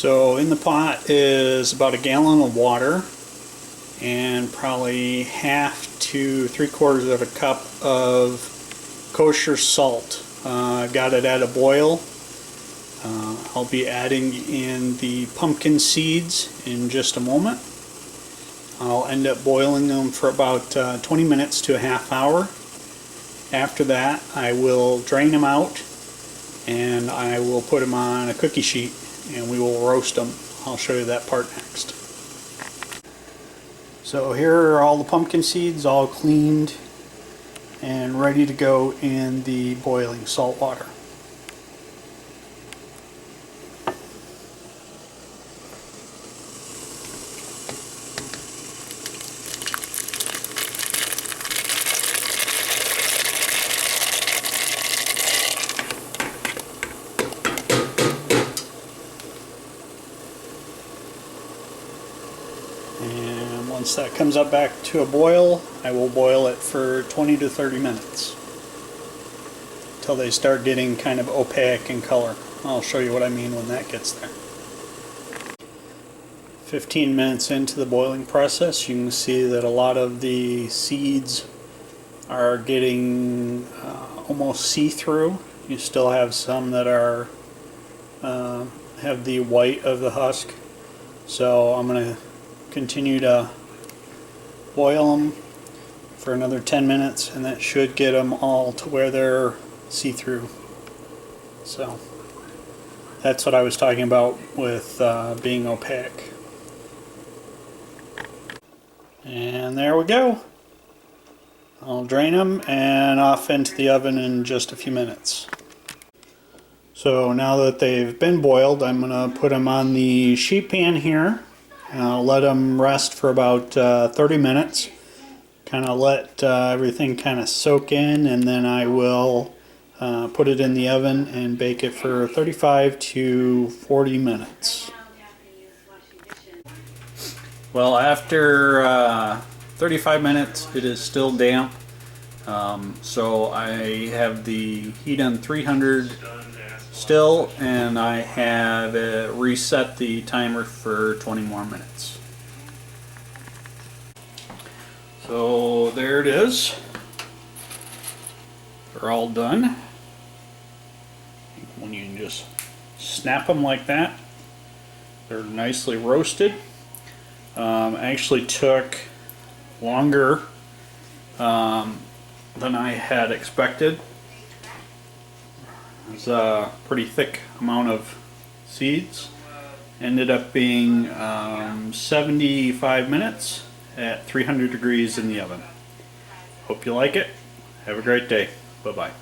So in the pot is about a gallon of water and probably half to 3/4 of a cup of kosher salt. Got it at a boil. I'll be adding in the pumpkin seeds in just a moment. I'll end up boiling them for about 20 minutes to a half hour. After that, I will drain them out and I will put them on a cookie sheet and we will roast them. I'll show you that part next. So here are all the pumpkin seeds, all cleaned and ready to go in the boiling salt water. And once that comes up back to a boil, I will boil it for 20 to 30 minutes until they start getting kind of opaque in color. I'll show you what I mean when that gets there. 15 minutes into the boiling process, you can see that a lot of the seeds are getting almost see-through. You still have some that are have the white of the husk. So I'm going to continue to boil them for another 10 minutes and that should get them all to where they're see-through. So that's what I was talking about with being opaque. And there we go. I'll drain them and off into the oven in just a few minutes. So now that they've been boiled, I'm going to put them on the sheet pan here. I'll let them rest for about 30 minutes. Kind of let everything kind of soak in, and then I will put it in the oven and bake it for 35 to 40 minutes. Well, after 35 minutes it is still damp, so I have the heat on 300 still, and I have reset the timer for 20 more minutes. So there it is. They're all done. When you can just snap them like that, they're nicely roasted. Actually took longer than I had expected. It's a pretty thick amount of seeds. Ended up being 75 minutes at 300 degrees in the oven. Hope you like it. Have a great day. Bye-bye.